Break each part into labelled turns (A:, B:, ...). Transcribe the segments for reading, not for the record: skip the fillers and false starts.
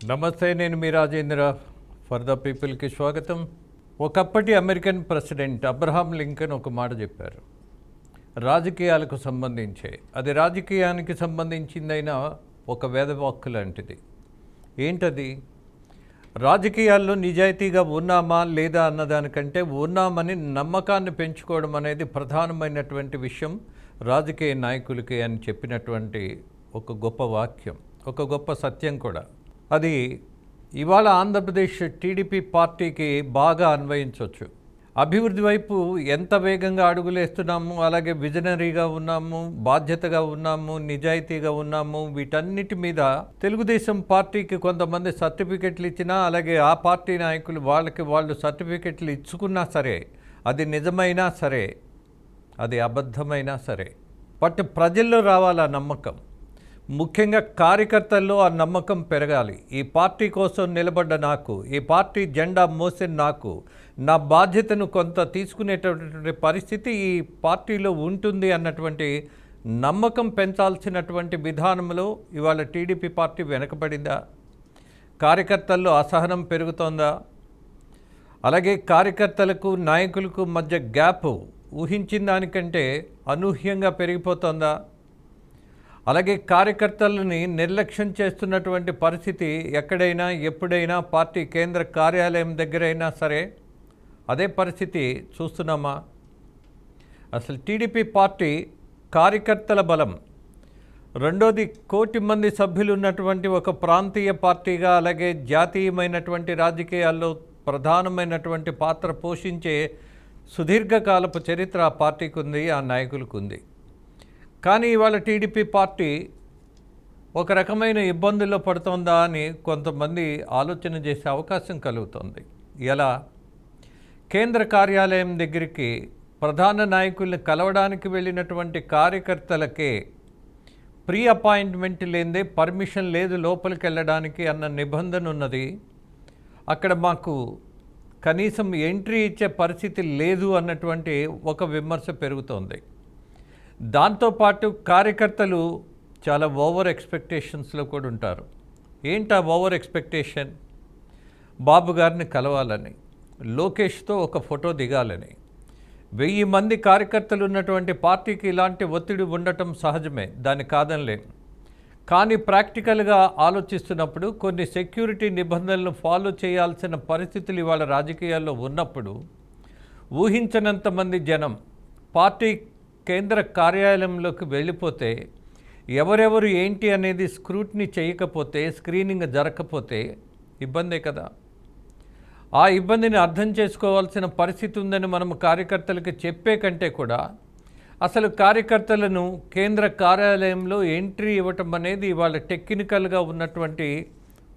A: నమస్తే, నేను మీ Rajendra. For the పీపుల్కి స్వాగతం. ఒకప్పటి అమెరికన్ ప్రెసిడెంట్ అబ్రహాం లింకన్ ఒక మాట చెప్పారు, రాజకీయాలకు సంబంధించే, అది రాజకీయానికి సంబంధించిందైనా ఒక వేదవాక్కు లాంటిది. ఏంటది? రాజకీయాల్లో నిజాయితీగా ఉన్నామా లేదా అన్నదానికంటే ఉన్నామని నమ్మకాన్ని పెంచుకోవడం అనేది ప్రధానమైనటువంటి విషయం రాజకీయ నాయకులకి అని చెప్పినటువంటి ఒక గొప్ప వాక్యం, ఒక గొప్ప సత్యం కూడా. అది ఇవాళ ఆంధ్రప్రదేశ్ టీడీపీ పార్టీకి బాగా అన్వయించవచ్చు. అభివృద్ధి వైపు ఎంత వేగంగా అడుగులేస్తున్నాము, అలాగే విజనరీగా ఉన్నాము, బాధ్యతగా ఉన్నాము, నిజాయితీగా ఉన్నాము, వీటన్నిటి మీద తెలుగుదేశం పార్టీకి కొంతమంది సర్టిఫికెట్లు ఇచ్చినా, అలాగే ఆ పార్టీ నాయకులు వాళ్ళు సర్టిఫికెట్లు ఇచ్చుకున్నా సరే, అది నిజమైనా సరే, అది అబద్ధమైనా సరే, బట్ ప్రజల్లో రావాలి ఆ నమ్మకం. ముఖ్యంగా కార్యకర్తల్లో ఆ నమ్మకం పెరగాలి. ఈ పార్టీ కోసం నిలబడ్డ నాకు, ఈ పార్టీ జెండా మోసిన నాకు, నా బాధ్యతను కొంత తీసుకునేటటువంటి పరిస్థితి ఈ పార్టీలో ఉంటుంది అన్నటువంటి నమ్మకం పెంచాల్సినటువంటి విధానంలో ఇవాళ టీడీపీ పార్టీ వెనకబడిందా? కార్యకర్తల్లో అసహనం పెరుగుతోందా? అలాగే కార్యకర్తలకు నాయకులకు మధ్య గ్యాప్ ఊహించిన దానికంటే అనూహ్యంగా పెరిగిపోతోందా? అలాగే కార్యకర్తలని నిర్లక్ష్యం చేస్తున్నటువంటి పరిస్థితి ఎక్కడైనా ఎప్పుడైనా పార్టీ కేంద్ర కార్యాలయం దగ్గరైనా సరే అదే పరిస్థితి చూస్తున్నామా? అసలు టీడీపీ పార్టీ కార్యకర్తల బలం, రెండోది 1 కోటి మంది సభ్యులు ఉన్నటువంటి ఒక ప్రాంతీయ పార్టీగా, అలాగే జాతీయమైనటువంటి రాజకీయాల్లో ప్రధానమైనటువంటి పాత్ర పోషించే సుదీర్ఘకాలపు చరిత్ర ఆ పార్టీకి ఉంది, ఆ నాయకులకు ఉంది. కానీ ఇవాళ టీడీపీ పార్టీ ఒక రకమైన ఇబ్బందుల్లో పడుతోందా అని కొంతమంది ఆలోచన చేసే అవకాశం కలుగుతుంది. ఎలా? కేంద్ర కార్యాలయం దగ్గరికి ప్రధాన నాయకుల్ని కలవడానికి వెళ్ళినటువంటి కార్యకర్తలకే ప్రీ అపాయింట్మెంట్ లేదే పర్మిషన్ లేదు లోపలికి వెళ్ళడానికి అన్న నిబంధన ఉన్నది. అక్కడ మాకు కనీసం ఎంట్రీ ఇచ్చే పరిస్థితి లేదు అన్నటువంటి ఒక విమర్శ పెరుగుతోంది. దాంతోపాటు కార్యకర్తలు చాలా ఓవర్ ఎక్స్పెక్టేషన్స్లో కూడా ఉంటారు. ఏంటా ఓవర్ ఎక్స్పెక్టేషన్? బాబు గారిని కలవాలని, లోకేష్తో ఒక ఫోటో దిగాలని. 1000 మంది కార్యకర్తలు ఉన్నటువంటి పార్టీకి ఇలాంటి ఒత్తిడి ఉండటం సహజమే, దాన్ని కాదనలేం. కానీ ప్రాక్టికల్గా ఆలోచిస్తున్నప్పుడు కొన్ని సెక్యూరిటీ నిబంధనలను ఫాలో చేయాల్సిన పరిస్థితులు ఇవాళ రాజకీయాల్లో ఉన్నప్పుడు ఊహించనంతమంది జనం పార్టీ కేంద్ర కార్యాలయంలోకి వెళ్ళిపోతే, ఎవరెవరు ఏంటి అనేది స్క్రూటినీ చేయకపోతే, స్క్రీనింగ్ జరగకపోతే ఇబ్బందే కదా. ఆ ఇబ్బందిని అర్థం చేసుకోవాల్సిన పరిస్థితి ఉందని మనం కార్యకర్తలకు చెప్పే కంటే కూడా అసలు కార్యకర్తలను కేంద్ర కార్యాలయంలో ఎంట్రీ ఇవ్వటం అనేది ఇవాళ టెక్నికల్గా ఉన్నటువంటి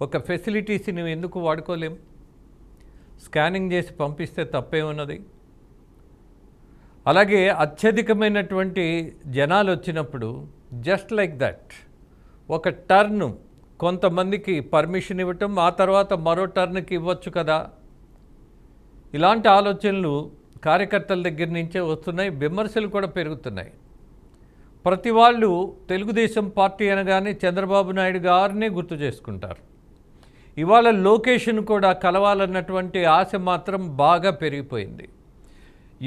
A: ఒక ఫెసిలిటీస్ని ఎందుకు వాడుకోలేం? స్కానింగ్ చేసి పంపిస్తే తప్పే ఉన్నది. అలాగే అత్యధికమైనటువంటి జనాలు వచ్చినప్పుడు జస్ట్ లైక్ దట్ ఒక టర్న్ కొంతమందికి పర్మిషన్ ఇవ్వటం, ఆ తర్వాత మరో టర్న్కి ఇవ్వచ్చు కదా. ఇలాంటి ఆలోచనలు కార్యకర్తల దగ్గర నుంచే వస్తున్నాయి. విమర్శలు కూడా పెరుగుతున్నాయి. ప్రతి వాళ్ళు తెలుగుదేశం పార్టీ అనగానే చంద్రబాబు నాయుడు గారినే గుర్తు చేసుకుంటారు. ఇవాళ లోకేష్ను కూడా కలవాలన్నటువంటి ఆశ మాత్రం బాగా పెరిగిపోయింది.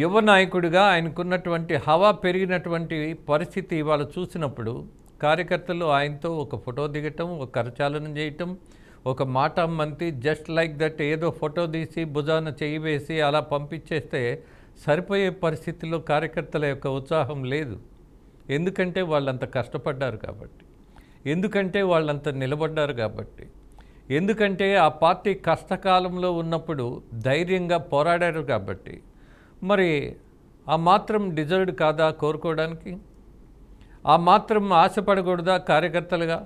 A: యువ నాయకుడిగా ఆయనకున్నటువంటి హవా పెరిగినటువంటి పరిస్థితి ఇవాళ చూసినప్పుడు కార్యకర్తలు ఆయనతో ఒక ఫోటో దిగటం, ఒక కరచాలనం చేయటం, ఒక మాట మంతి జస్ట్ లైక్ దట్ ఏదో ఫోటో తీసి భుజాన చేయి వేసి అలా పంపించేస్తే సరిపోయే పరిస్థితిలో కార్యకర్తల యొక్క ఉత్సాహం లేదు. ఎందుకంటే వాళ్ళంత కష్టపడ్డారు కాబట్టి, ఎందుకంటే వాళ్ళంత నిలబడ్డారు కాబట్టి, ఎందుకంటే ఆ పార్టీ కష్టకాలంలో ఉన్నప్పుడు ధైర్యంగా పోరాడారు కాబట్టి. మరి ఆ మాత్రం డిజర్వ్డ్ కాదా కోరుకోవడానికి? ఆ మాత్రం ఆశపడకూడదా కార్యకర్తలుగా?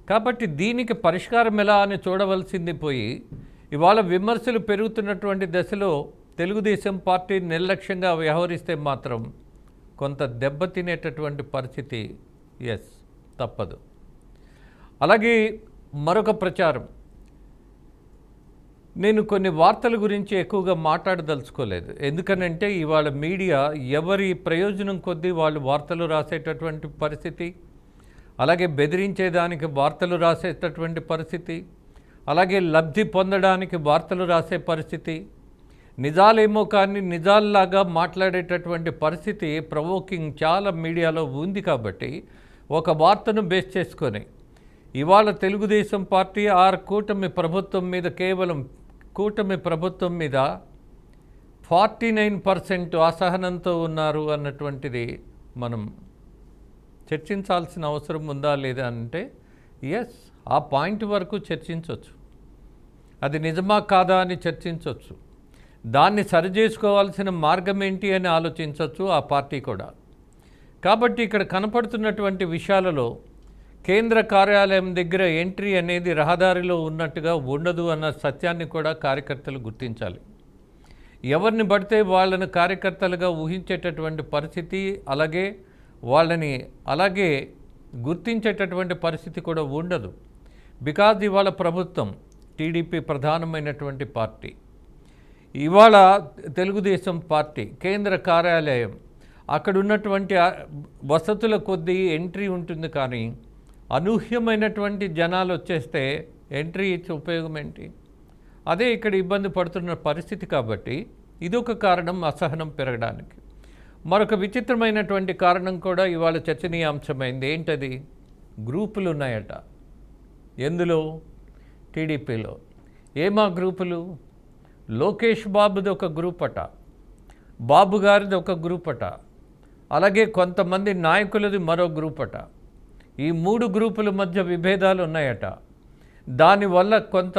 A: కాబట్టి దీనికి పరిష్కారం ఎలా అని చూడవలసింది పోయి ఇవాళ విమర్శలు పెరుగుతున్నటువంటి దశలో తెలుగుదేశం పార్టీ నిర్లక్ష్యంగా వ్యవహరిస్తే మాత్రం కొంత దెబ్బతినేటటువంటి పరిస్థితి తప్పదు. అలాగే మరొక ప్రచారం, నేను కొన్ని వార్తల గురించి ఎక్కువగా మాట్లాడదలుచుకోలేదు. ఎందుకనంటే ఇవాళ మీడియా ఎవరి ప్రయోజనం కొద్దీ వాళ్ళు వార్తలు రాసేటటువంటి పరిస్థితి, అలాగే బెదిరించేదానికి వార్తలు రాసేటటువంటి పరిస్థితి, అలాగే లబ్ధి పొందడానికి వార్తలు రాసే పరిస్థితి, నిజాలేమో కానీ నిజాల్లాగా మాట్లాడేటటువంటి పరిస్థితి ప్రవోకింగ్ చాలా మీడియాలో ఉంది. కాబట్టి ఒక వార్తను బేస్ చేసుకొని ఇవాళ తెలుగుదేశం పార్టీ కూటమి ప్రభుత్వం మీద కేవలం కూటమి ప్రభుత్వం మీద 49% అసహనంతో ఉన్నారు అన్నటువంటిది మనం చర్చించాల్సిన అవసరం ఉందా లేదా అంటే ఎస్, ఆ పాయింట్ వరకు చర్చించవచ్చు. అది నిజమా కాదా అని చర్చించవచ్చు. దాన్ని సరిచేసుకోవాల్సిన మార్గం ఏంటి అని ఆలోచించవచ్చు ఆ పార్టీ కూడా. కాబట్టి ఇక్కడ కనపడుతున్నటువంటి విషయాలలో కేంద్ర కార్యాలయం దగ్గర ఎంట్రీ అనేది రహదారిలో ఉన్నట్టుగా ఉండదు అన్న సత్యాన్ని కూడా కార్యకర్తలు గుర్తించాలి. ఎవరిని పడితే వాళ్ళని కార్యకర్తలుగా ఊహించేటటువంటి పరిస్థితి, అలాగే గుర్తించేటటువంటి పరిస్థితి కూడా ఉండదు. బికాజ్ ఇవాళ ప్రభుత్వం టీడీపీ ప్రధానమైనటువంటి పార్టీ, ఇవాళ తెలుగుదేశం పార్టీ కేంద్ర కార్యాలయం, అక్కడ ఉన్నటువంటి వసతుల కొద్దీ ఎంట్రీ ఉంటుంది. కానీ అనూహ్యమైనటువంటి జనాలు వచ్చేస్తే ఎంట్రీ ఇచ్చే ఉపయోగం ఏంటి? అదే ఇక్కడ ఇబ్బంది పడుతున్న పరిస్థితి. కాబట్టి ఇదొక కారణం అసహనం పెరగడానికి. మరొక విచిత్రమైనటువంటి కారణం కూడా ఇవాళ చర్చనీయాంశమైంది. ఏంటది? గ్రూపులు ఉన్నాయట. ఎందులో? టీడీపీలో. ఏమా గ్రూపులు? లోకేష్ బాబుది ఒక గ్రూప్ అట, బాబు గారిది ఒక గ్రూప్ అట, అలాగే కొంతమంది నాయకులది మరో గ్రూప్ అట. ఈ 3 గ్రూపుల మధ్య విభేదాలు ఉన్నాయట. దానివల్ల కొంత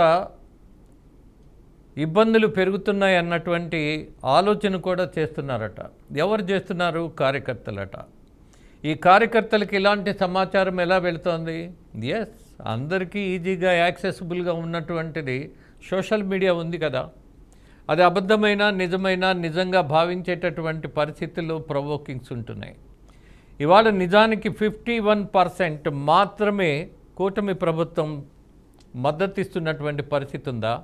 A: ఇబ్బందులు పెరుగుతున్నాయి అన్నటువంటి ఆలోచన కూడా చేస్తున్నారట. ఎవరు చేస్తున్నారు? కార్యకర్తలట. ఈ కార్యకర్తలకి ఇలాంటి సమాచారం ఎలా వెళుతోంది? ఎస్, అందరికీ ఈజీగా యాక్సెసిబుల్గా ఉన్నటువంటిది సోషల్ మీడియా ఉంది కదా. అది అబద్ధమైన నిజంగా భావించేటటువంటి పరిస్థితుల్లో ప్రవోకింగ్స్ ఉంటున్నాయి. ఇవాళ నిజానికి 51% మాత్రమే కూటమి ప్రభుత్వం మద్దతిస్తున్నటువంటి పరిస్థితి ఉందా?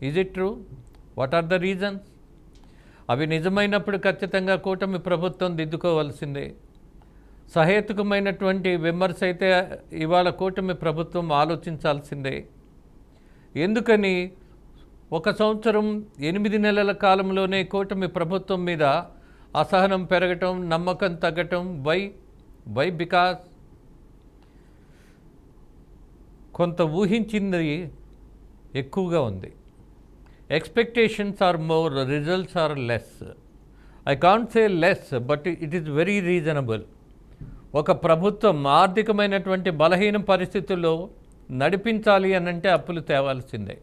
A: Is it true? What are the reasons? అవి నిజమైనప్పుడు ఖచ్చితంగా కూటమి ప్రభుత్వం దిద్దుకోవాల్సిందే. సహేతుకమైనటువంటి విమర్శ అయితే ఇవాళ కూటమి ప్రభుత్వం ఆలోచించాల్సిందే. ఎందుకని 1 సంవత్సరం 8 నెలల కాలంలోనే కూటమి ప్రభుత్వం మీద అసహనం పెరగటం, నమ్మకం తగ్గటం? వై? బికాస్ కొంత ఊహించింది ఎక్కువగా ఉంది. Expectations are more, results are less. I can't say less, but it is very reasonable. ఒక ప్రభుత్వం ఆర్థికమైనటువంటి బలహీన పరిస్థితుల్లో నడిపించాలి అనంటే అప్పులు తేవాల్సిందే.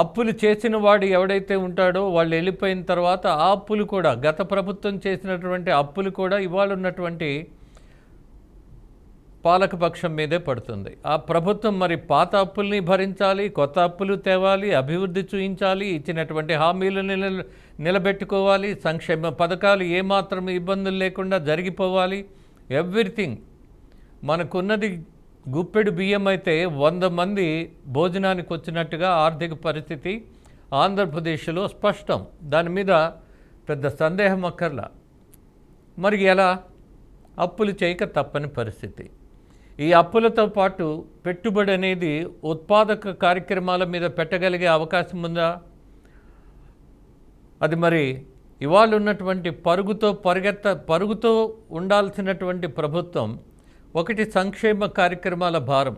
A: అప్పులు చేసిన వాడు ఎవడైతే ఉంటాడో వాళ్ళు వెళ్ళిపోయిన తర్వాత ఆ అప్పులు కూడా, గత ప్రభుత్వం చేసినటువంటి అప్పులు కూడా ఇవాళ ఉన్నటువంటి పాలకపక్షం మీదే పడుతుంది. ఆ ప్రభుత్వం మరి పాత అప్పుల్ని భరించాలి, కొత్త అప్పులు తేవాలి, అభివృద్ధి చూయించాలి, ఇచ్చినటువంటి హామీలు నిలబెట్టుకోవాలి, సంక్షేమ పథకాలు ఏమాత్రం ఇబ్బందులు లేకుండా జరిగిపోవాలి. ఎవ్రీథింగ్. మనకున్నది గుప్పెడు బియ్యం అయితే 100 మంది భోజనానికి వచ్చినట్టుగా ఆర్థిక పరిస్థితి ఆంధ్రప్రదేశ్లో స్పష్టం. దాని మీద పెద్ద సందేహం అక్కర్లా. మరి ఎలా? అప్పులు చేయక తప్పని పరిస్థితి. ఈ అప్పులతో పాటు పెట్టుబడి అనేది ఉత్పాదక కార్యక్రమాల మీద పెట్టగలిగే అవకాశం ఉందా? అది మరి ఇవాళ ఉన్నటువంటి పరుగుతో ఉండాల్సినటువంటి ప్రభుత్వం, ఒకటి సంక్షేమ కార్యక్రమాల భారం,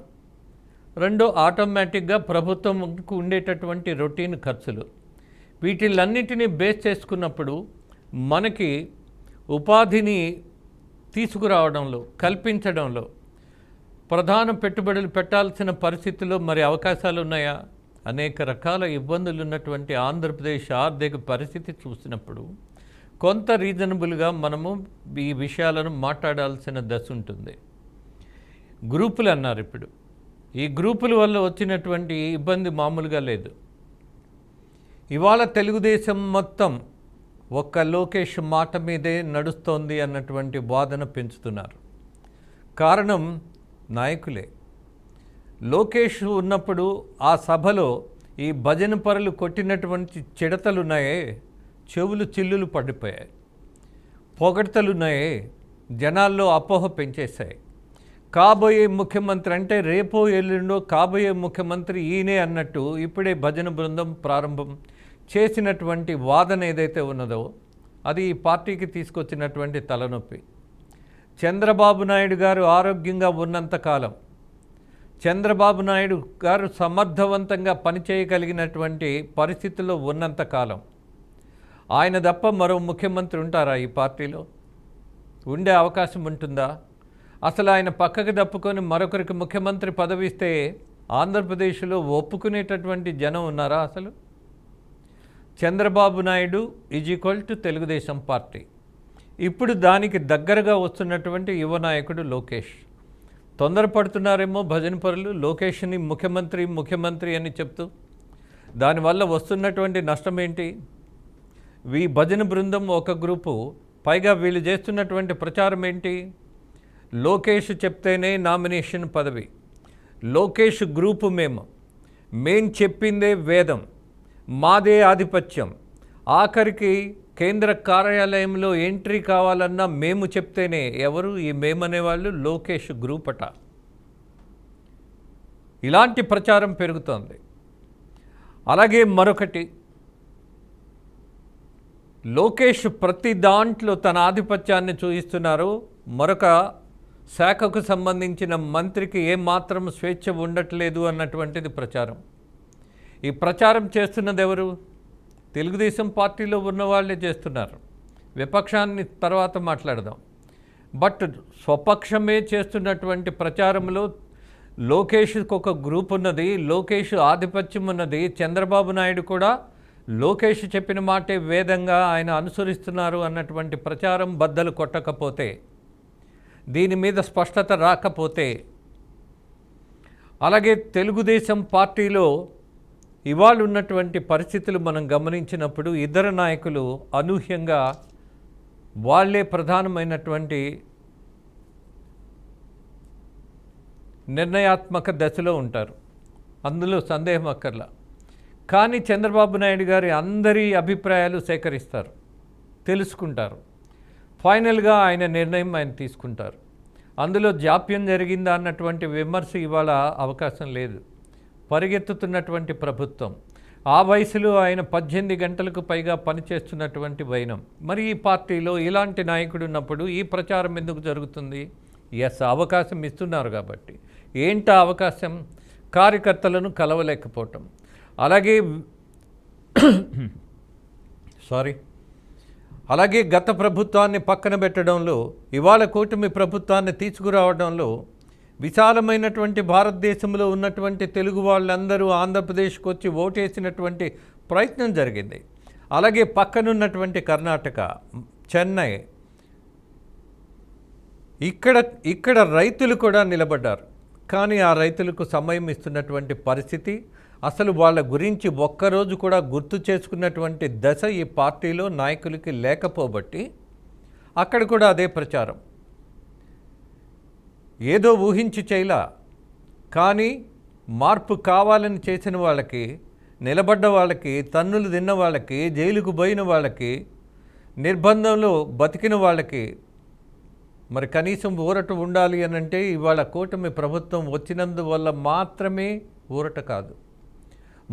A: రెండో ఆటోమేటిక్గా ప్రభుత్వంకు ఉండేటటువంటి రొటీన్ ఖర్చులు. వీటిలన్నిటినీ బేస్ చేసుకున్నప్పుడు మనకి ఉపాధిని తీసుకురావడంలో, కల్పించడంలో ప్రధాన పెట్టుబడులు పెట్టాల్సిన పరిస్థితుల్లో మరి అవకాశాలు ఉన్నాయా? అనేక రకాల ఇబ్బందులు ఉన్నటువంటి ఆంధ్రప్రదేశ్ ఆర్థిక పరిస్థితి చూసినప్పుడు కొంత రీజనబుల్గా మనము ఈ విషయాలను మాట్లాడాల్సిన దశ ఉంటుంది. గ్రూపులు అన్నారు. ఇప్పుడు ఈ గ్రూపుల వల్ల వచ్చినటువంటి ఇబ్బంది మామూలుగా లేదు. ఇవాళ తెలుగుదేశం మొత్తం ఒక్క లోకేష్ మాట మీదే నడుస్తోంది అన్నటువంటి వాదన పెంచుతున్నారు. కారణం నాయకులే. లోకేష్ ఉన్నప్పుడు ఆ సభలో ఈ భజన పరులు కొట్టినటువంటి చిడతలున్నాయే, చెవులు చిల్లులు పడిపోయాయి. పొగడ్తలున్నాయే, జనాల్లో అపోహ పెంచేశాయి. కాబోయే ముఖ్యమంత్రి అంటే రేపో ఎల్లుండో కాబోయే ముఖ్యమంత్రి ఈయనే అన్నట్టు ఇప్పుడే భజన బృందం ప్రారంభం చేసినటువంటి వాదన ఏదైతే ఉన్నదో అది ఈ పార్టీకి తీసుకొచ్చినటువంటి తలనొప్పి. చంద్రబాబు నాయుడు గారు ఆరోగ్యంగా ఉన్నంతకాలం, చంద్రబాబు నాయుడు గారు సమర్థవంతంగా పనిచేయగలిగినటువంటి పరిస్థితుల్లో ఉన్నంతకాలం ఆయన తప్ప మరో ముఖ్యమంత్రి ఉంటారా ఈ పార్టీలో? ఉండే అవకాశం ఉంటుందా? అసలు ఆయన పక్కకు తప్పుకొని మరొకరికి ముఖ్యమంత్రి పదవి ఇస్తే ఆంధ్రప్రదేశ్లో ఒప్పుకునేటటువంటి జనం ఉన్నారా? అసలు చంద్రబాబు నాయుడు = తెలుగుదేశం పార్టీ. ఇప్పుడు దానికి దగ్గరగా వస్తున్నటువంటి యువ నాయకుడు లోకేష్. తొందరపడుతున్నారేమో భజన పరులు లోకేష్ని ముఖ్యమంత్రి అని చెప్తూ. దానివల్ల వస్తున్నటువంటి నష్టం ఏంటి? ఈ భజన బృందం ఒక గ్రూపు, పైగా వీళ్ళు చేస్తున్నటువంటి ప్రచారం ఏంటి? లోకేష్ చెప్తేనే నామినేషన్ పదవి, లోకేష్ గ్రూపు మేం చెప్పిందే వేదం, మాదే ఆధిపత్యం, ఆఖరికి కేంద్ర కార్యాలయంలో ఎంట్రీ కావాలన్నా మేము చెప్తేనే. ఎవరు ఈ మేమనేవాళ్ళు? లోకేష్ గ్రూప్ అట. ఇలాంటి ప్రచారం పెరుగుతోంది. అలాగే మరొకటి, లోకేష్ ప్రతి దాంట్లో తన ఆధిపత్యాన్ని చూపిస్తున్నారు. మరొక శాఖకు సంబంధించిన మంత్రికి ఏమాత్రం స్వేచ్ఛ ఉండట్లేదు అన్నటువంటిది ప్రచారం. ఈ ప్రచారం చేస్తున్నది ఎవరు? తెలుగుదేశం పార్టీలో ఉన్న వాళ్ళే చేస్తున్నారు. విపక్షాన్ని తర్వాత మాట్లాడదాం. బట్ స్వపక్షమే చేస్తున్నటువంటి ప్రచారంలో లోకేష్కి ఒక గ్రూప్ ఉన్నది, లోకేష్ ఆధిపత్యం ఉన్నది. చంద్రబాబు నాయుడు కూడా లోకేష్ చెప్పిన మాటే వేదంగా ఆయన అనుసరిస్తున్నారు అన్నటువంటి ప్రచారం బద్దలు కొట్టకపోతే, దీని మీద స్పష్టత రాకపోతే, అలాగే తెలుగుదేశం పార్టీలో ఇవాళ ఉన్నటువంటి పరిస్థితులు మనం గమనించినప్పుడు ఇద్దరు నాయకులు అనూహ్యంగా వాళ్ళే ప్రధానమైనటువంటి నిర్ణయాత్మక దశలో ఉంటారు. అందులో సందేహం అక్కర్లా. కానీ చంద్రబాబు నాయుడు గారి అందరి అభిప్రాయాలు సేకరిస్తారు, తెలుసుకుంటారు. ఫైనల్గా ఆయన నిర్ణయం ఆయన తీసుకుంటారు. అందులో జాప్యం జరిగిందా అన్నటువంటి విమర్శ ఇవాళ అవకాశం లేదు. పరిగెత్తుతున్నటువంటి ప్రభుత్వం, ఆ వయసులో ఆయన 18 గంటలకు పైగా పనిచేస్తున్నటువంటి వైనం. మరి ఈ పార్టీలో ఇలాంటి నాయకుడు ఉన్నప్పుడు ఈ ప్రచారం ఎందుకు జరుగుతుంది? అవకాశం ఇస్తున్నారు కాబట్టి. ఏంటా అవకాశం? కార్యకర్తలను కలవలేకపోవటం. అలాగే గత ప్రభుత్వాన్ని పక్కన పెట్టడంలో, ఇవాళ కూటమి ప్రభుత్వాన్ని తీసుకురావడంలో విశాలమైనటువంటి భారతదేశంలో ఉన్నటువంటి తెలుగు వాళ్ళందరూ ఆంధ్రప్రదేశ్కి వచ్చి ఓటేసినటువంటి ప్రయత్నం జరిగింది. అలాగే పక్కనున్నటువంటి కర్ణాటక, చెన్నై, ఇక్కడ రైతులు కూడా నిలబడ్డారు. కానీ ఆ రైతులకు సమయం ఇస్తున్నటువంటి పరిస్థితి, అసలు వాళ్ళ గురించి ఒక్కరోజు కూడా గుర్తు చేసుకున్నటువంటి దశ ఈ పార్టీలో నాయకులకి లేకపోబట్టి అక్కడ కూడా అదే ప్రచారం. ఏదో ఊహించి చేయలా, కానీ మార్పు కావాలని చేసిన వాళ్ళకి, నిలబడ్డ వాళ్ళకి, తన్నులు తిన్న వాళ్ళకి, జైలుకు పోయిన వాళ్ళకి, నిర్బంధంలో బతికిన వాళ్ళకి మరి కనీసం ఊరట ఉండాలి అని అంటే ఇవాళ కూటమి ప్రభుత్వం వచ్చినందువల్ల మాత్రమే ఊరట కాదు.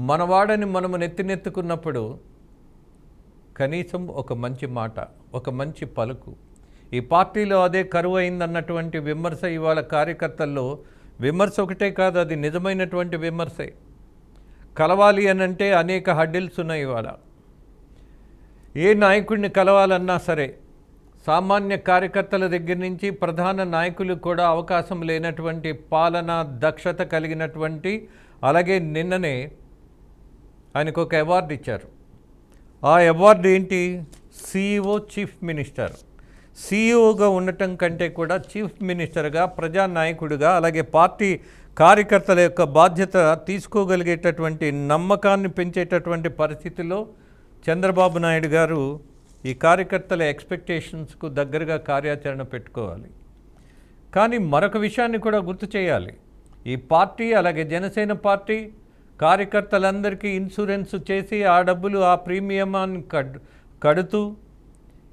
A: మనవాడని మనము నెత్తినెత్తుకున్నప్పుడు కనీసం ఒక మంచి మాట, ఒక మంచి పలుకు. ఈ పార్టీలో అదే కరువు అయిందన్నటువంటి విమర్శ ఇవాళ కార్యకర్తల్లో. విమర్శ ఒకటే కాదు, అది నిజమైనటువంటి విమర్శే. కలవాలి అని అంటే అనేక హడ్డిల్స్ ఉన్నాయి ఇవాళ. ఏ నాయకుడిని కలవాలన్నా సరే, సామాన్య కార్యకర్తల దగ్గర నుంచి ప్రధాన నాయకులు కూడా అవకాశం లేనటువంటి పాలనా దక్షత కలిగినటువంటి, అలాగే నిన్ననే ఆయనకు ఒక అవార్డు ఇచ్చారు. ఆ అవార్డు ఏంటి? CEO, chief minister. CEOగా ఉండటం కంటే కూడా చీఫ్ మినిస్టర్గా, ప్రజానాయకుడిగా, అలాగే పార్టీ కార్యకర్తల యొక్క బాధ్యత తీసుకోగలిగేటటువంటి నమ్మకాన్ని పెంచేటటువంటి పరిస్థితిలో చంద్రబాబు నాయుడు గారు ఈ కార్యకర్తల ఎక్స్పెక్టేషన్స్కు దగ్గరగా కార్యాచరణ పెట్టుకోవాలి. కానీ మరొక విషయాన్ని కూడా గుర్తు చేయాలి. ఈ పార్టీ, అలాగే జనసేన పార్టీ కార్యకర్తలందరికీ ఇన్సూరెన్స్ చేసి ఆ డబ్బులు, ఆ ప్రీమియమాన్ని కడుతూ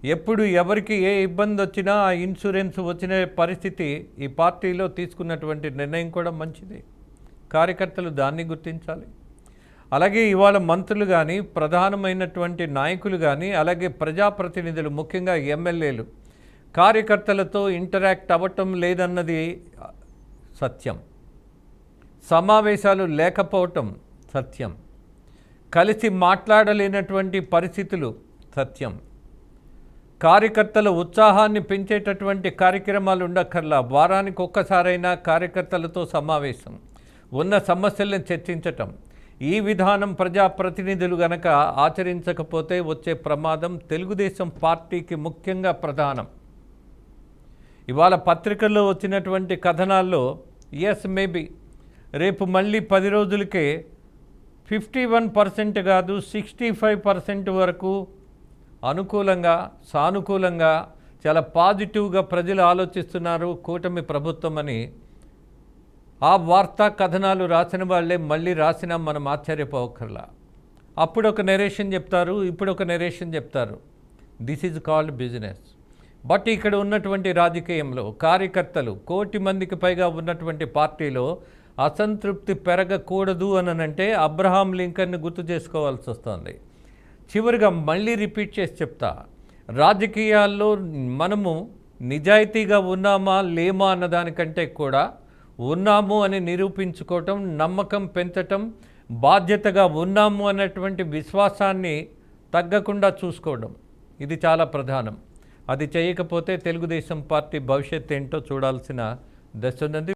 A: ఎప్పుడు ఎవరికి ఏ ఇబ్బంది వచ్చినా ఆ ఇన్సూరెన్స్ వచ్చిన పరిస్థితి ఈ పార్టీలో తీసుకున్నటువంటి నిర్ణయం కూడా మంచిది. కార్యకర్తలు దాన్ని గుర్తించాలి. అలాగే ఇవాళ మంత్రులు కానీ, ప్రధానమైనటువంటి నాయకులు కానీ, అలాగే ప్రజాప్రతినిధులు, ముఖ్యంగా ఎమ్మెల్యేలు కార్యకర్తలతో ఇంటరాక్ట్ అవ్వటం లేదన్నది సత్యం. సమావేశాలు లేకపోవటం సత్యం. కలిసి మాట్లాడలేనటువంటి పరిస్థితులు సత్యం. కార్యకర్తల ఉత్సాహాన్ని పెంచేటటువంటి కార్యక్రమాలు ఉండక్కర్లా. వారానికి ఒక్కసారైనా కార్యకర్తలతో సమావేశం, ఉన్న సమస్యలను చర్చించటం. ఈ విధానం ప్రజాప్రతినిధులు గనక ఆచరించకపోతే వచ్చే ప్రమాదం తెలుగుదేశం పార్టీకి ముఖ్యంగా ప్రధానం. ఇవాళ పత్రికల్లో వచ్చినటువంటి కథనాల్లో ఎస్ మేబీ రేపు మళ్ళీ 10 రోజులకే 51% కాదు 65% వరకు అనుకూలంగా, సానుకూలంగా, చాలా పాజిటివ్గా ప్రజలు ఆలోచిస్తున్నారు కూటమి ప్రభుత్వం అని ఆ వార్తా కథనాలు రాసిన వాళ్ళే మళ్ళీ రాసినా మనం ఆశ్చర్యపోవక్కర్లా. అప్పుడు ఒక నెరేషన్ చెప్తారు, ఇప్పుడు ఒక నెరేషన్ చెప్తారు. This is called business. But ఇక్కడ ఉన్నటువంటి రాజకీయంలో కార్యకర్తలు 1 కోటి మందికి పైగా ఉన్నటువంటి పార్టీలో అసంతృప్తి పెరగకూడదు అనంటే అబ్రహాం లింకన్ని గుర్తు చేసుకోవాల్సి వస్తుంది. చివరిగా మళ్ళీ రిపీట్ చేసి చెప్తా, రాజకీయాల్లో మనము నిజాయితీగా ఉన్నామా లేమా అన్నదానికంటే కూడా ఉన్నాము అని నిరూపించుకోవటం, నమ్మకం పెంచటం, బాధ్యతగా ఉన్నాము అన్నటువంటి విశ్వాసాన్ని తగ్గకుండా చూసుకోవడం, ఇది చాలా ప్రధానం. అది చేయకపోతే తెలుగుదేశం పార్టీ భవిష్యత్తు ఏంటో చూడాల్సిన దశ ఉన్నది.